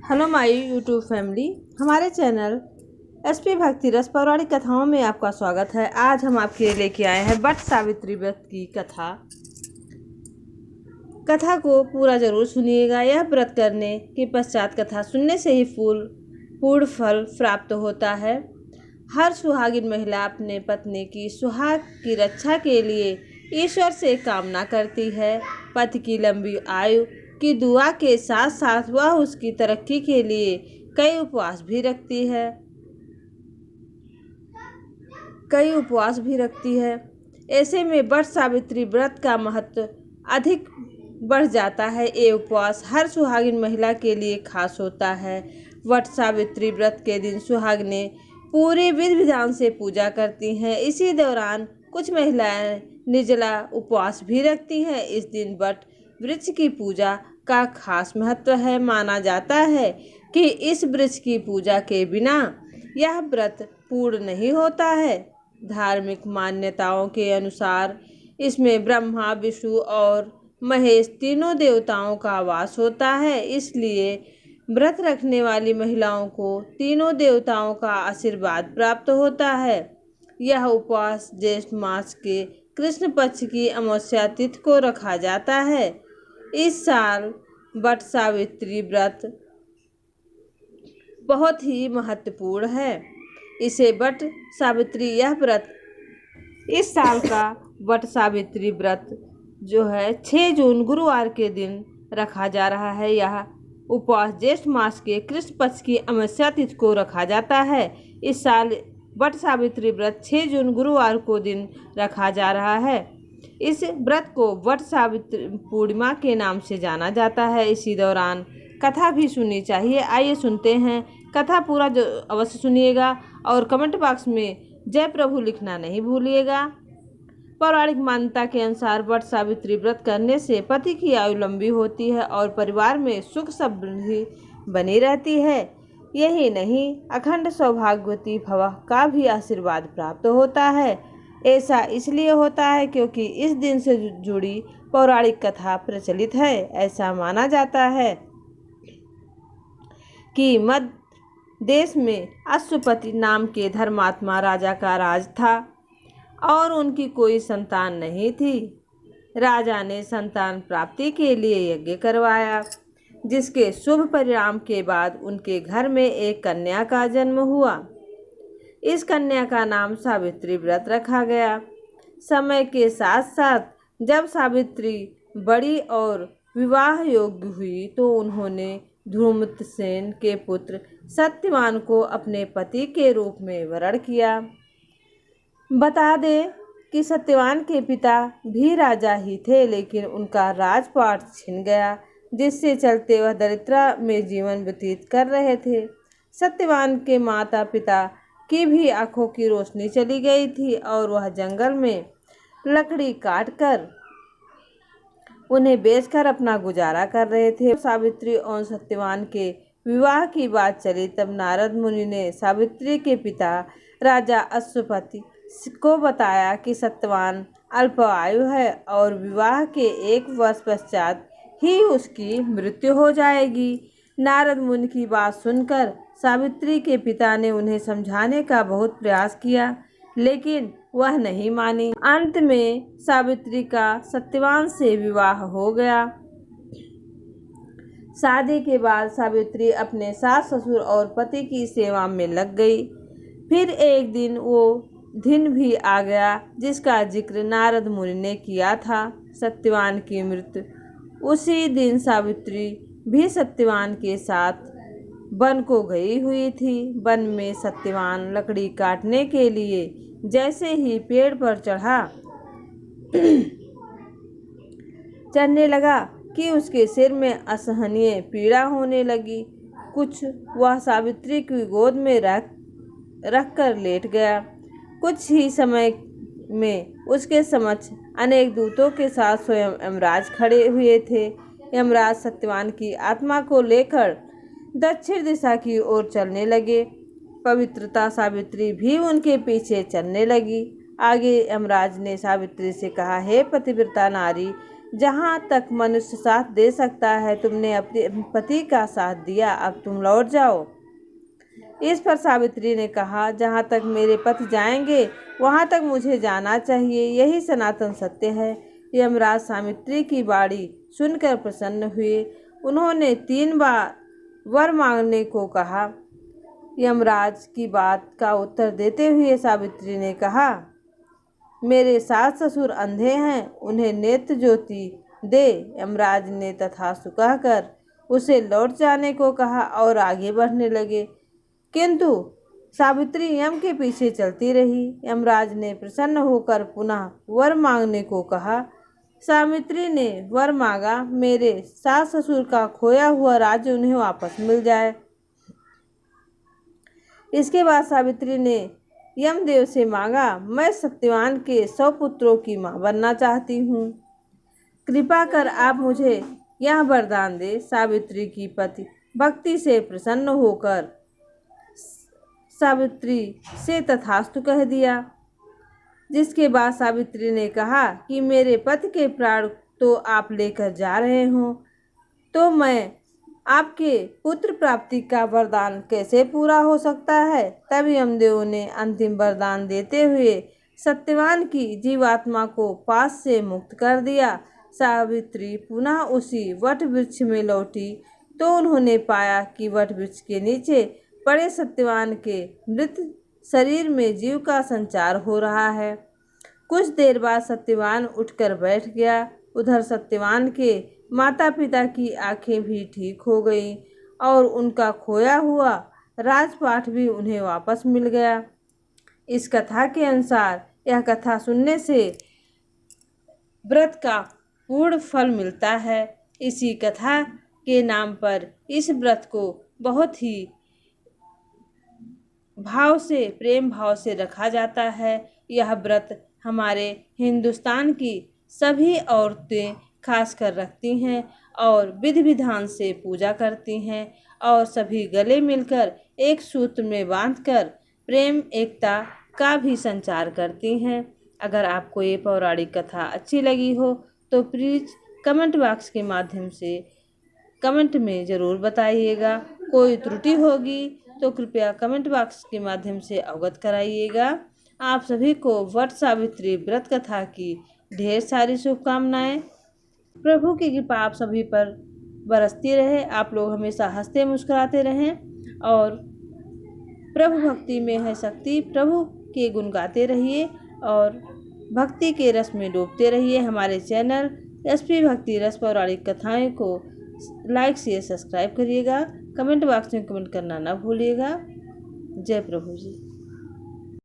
Hello my YouTube family. हमारे channel SP भक्ति रस पौराणिक कथाओं में आपका स्वागत है। आज हम आपके लिए लेके आए हैं वट सावित्री व्रत की कथा को पूरा जरूर सुनिएगा। यह व्रत करने के पश्चात कथा सुनने से ही पूर्ण फल प्राप्त होता है। हर सुहागिन महिला अपने पत्नी की सुहाग की रक्षा के लिए ईश्वर से कामना करती है। पति की लंबी आयु की दुआ के साथ साथ वह उसकी तरक्की के लिए कई उपवास भी रखती है। ऐसे में वट सावित्री व्रत का महत्व अधिक बढ़ जाता है। ये उपवास हर सुहागिन महिला के लिए खास होता है। वट सावित्री व्रत के दिन सुहागिनें पूरे विधि विधान से पूजा करती हैं। इसी दौरान कुछ महिलाएं निर्जला उपवास भी रखती हैं। इस दिन वट वृक्ष की पूजा का खास महत्व है। माना जाता है कि इस वृक्ष की पूजा के बिना यह व्रत पूर्ण नहीं होता है। धार्मिक मान्यताओं के अनुसार इसमें ब्रह्मा, विष्णु और महेश तीनों देवताओं का वास होता है। इसलिए व्रत रखने वाली महिलाओं को तीनों देवताओं का आशीर्वाद प्राप्त होता है। यह उपवास ज्येष्ठ मास के कृष्ण पक्ष की अमावस्या तिथि को रखा जाता है। इस साल वट सावित्री व्रत बहुत ही महत्वपूर्ण है। इस साल का वट सावित्री व्रत जो है 6 जून गुरुवार के दिन रखा जा रहा है। यह उपवास ज्येष्ठ मास के कृष्ण पक्ष की अमावस्या तिथि को रखा जाता है। इस साल वट सावित्री व्रत 6 जून गुरुवार को दिन रखा जा रहा है। इस व्रत को वट सावित्री पूर्णिमा के नाम से जाना जाता है। इसी दौरान कथा भी सुननी चाहिए। आइए सुनते हैं कथा पूरा अवश्य सुनिएगा और कमेंट बॉक्स में जय प्रभु लिखना नहीं भूलिएगा। पौराणिक मान्यता के अनुसार वट सावित्री व्रत करने से पति की आयु लंबी होती है और परिवार में सुख समृद्धि बनी रहती है। यही नहीं, अखंड सौभाग्यवती भव का भी आशीर्वाद प्राप्त होता है। ऐसा इसलिए होता है क्योंकि इस दिन से जुड़ी पौराणिक कथा प्रचलित है। ऐसा माना जाता है कि मध्य देश में अश्वपति नाम के धर्मात्मा राजा का राज था और उनकी कोई संतान नहीं थी। राजा ने संतान प्राप्ति के लिए यज्ञ करवाया, जिसके शुभ परिणाम के बाद उनके घर में एक कन्या का जन्म हुआ। इस कन्या का नाम सावित्री व्रत रखा गया। समय के साथ साथ जब सावित्री बड़ी और विवाह योग्य हुई तो उन्होंने धूम्रसेन के पुत्र सत्यवान को अपने पति के रूप में वरण किया। बता दें कि सत्यवान के पिता भी राजा ही थे, लेकिन उनका राजपाट छिन गया, जिससे चलते वह दरिद्रता में जीवन व्यतीत कर रहे थे। सत्यवान के माता पिता की भी आंखों की रोशनी चली गई थी और वह जंगल में लकड़ी काटकर उन्हें बेचकर अपना गुजारा कर रहे थे। सावित्री और सत्यवान के विवाह की बात चली तब नारद मुनि ने सावित्री के पिता राजा अश्वपति को बताया कि सत्यवान अल्प आयु है और विवाह के 1 वर्ष पश्चात ही उसकी मृत्यु हो जाएगी। नारद मुनि की बात सुनकर सावित्री के पिता ने उन्हें समझाने का बहुत प्रयास किया, लेकिन वह नहीं मानी। अंत में सावित्री का सत्यवान से विवाह हो गया। शादी के बाद सावित्री अपने सास ससुर और पति की सेवा में लग गई। फिर एक दिन वो दिन भी आ गया जिसका जिक्र नारद मुनि ने किया था, सत्यवान की मृत्यु। उसी दिन सावित्री भी सत्यवान के साथ वन को गई हुई थी। वन में सत्यवान लकड़ी काटने के लिए जैसे ही पेड़ पर चढ़ने लगा कि उसके सिर में असहनीय पीड़ा होने लगी। कुछ वह सावित्री की गोद में रख कर लेट गया। कुछ ही समय में उसके समक्ष अनेक दूतों के साथ स्वयं यमराज खड़े हुए थे। यमराज सत्यवान की आत्मा को लेकर दक्षिण दिशा की ओर चलने लगे। पवित्रता सावित्री भी उनके पीछे चलने लगी। आगे यमराज ने सावित्री से कहा, हे पतिव्रता नारी, जहाँ तक मनुष्य साथ दे सकता है तुमने अपने पति का साथ दिया, अब तुम लौट जाओ। इस पर सावित्री ने कहा, जहाँ तक मेरे पति जाएंगे वहाँ तक मुझे जाना चाहिए, यही सनातन सत्य है। यमराज सावित्री की बाणी सुनकर प्रसन्न हुए। उन्होंने 3 बार वर मांगने को कहा। यमराज की बात का उत्तर देते हुए सावित्री ने कहा, मेरे सास ससुर अंधे हैं, उन्हें नेत्र ज्योति दे। यमराज ने तथास्तु कहकर उसे लौट जाने को कहा और आगे बढ़ने लगे, किंतु सावित्री यम के पीछे चलती रही। यमराज ने प्रसन्न होकर पुनः वर मांगने को कहा। सावित्री ने वर मांगा, मेरे सास ससुर का खोया हुआ राज्य उन्हें वापस मिल जाए। इसके बाद सावित्री ने यमदेव से मांगा, मैं सत्यवान के 100 पुत्रों की मां बनना चाहती हूँ, कृपा कर आप मुझे यह वरदान दे। सावित्री की पति भक्ति से प्रसन्न होकर सावित्री से तथास्तु कह दिया। जिसके बाद सावित्री ने कहा कि मेरे पति के प्राण तो आप लेकर जा रहे हो, तो मैं आपके पुत्र प्राप्ति का वरदान कैसे पूरा हो सकता है। तब यमदेव ने अंतिम वरदान देते हुए सत्यवान की जीवात्मा को पास से मुक्त कर दिया। सावित्री पुनः उसी वट वृक्ष में लौटी तो उन्होंने पाया कि वट वृक्ष के नीचे पड़े सत्यवान के मृत शरीर में जीव का संचार हो रहा है। कुछ देर बाद सत्यवान उठकर बैठ गया। उधर सत्यवान के माता पिता की आंखें भी ठीक हो गईं और उनका खोया हुआ राजपाट भी उन्हें वापस मिल गया। इस कथा के अनुसार यह कथा सुनने से व्रत का पूर्ण फल मिलता है। इसी कथा के नाम पर इस व्रत को बहुत ही भाव से, प्रेम भाव से रखा जाता है। यह व्रत हमारे हिंदुस्तान की सभी औरतें खास कर रखती हैं और विधि विधान से पूजा करती हैं और सभी गले मिलकर एक सूत्र में बांधकर प्रेम एकता का भी संचार करती हैं। अगर आपको ये पौराणिक कथा अच्छी लगी हो तो प्लीज़ कमेंट बॉक्स के माध्यम से कमेंट में ज़रूर बताइएगा। कोई त्रुटि होगी तो कृपया कमेंट बॉक्स के माध्यम से अवगत कराइएगा। आप सभी को वट सावित्री व्रत कथा की ढेर सारी शुभकामनाएं। प्रभु की कृपा आप सभी पर बरसती रहे। आप लोग हमेशा हंसते मुस्कुराते रहें और प्रभु भक्ति में है शक्ति। प्रभु के गुण गाते रहिए और भक्ति के रस में डूबते रहिए। हमारे चैनल एसपी भक्ति रस पौराणिक कथाएं को लाइक शेयर सब्सक्राइब करिएगा। कमेंट बॉक्स में कमेंट करना ना भूलिएगा। जय प्रभु जी।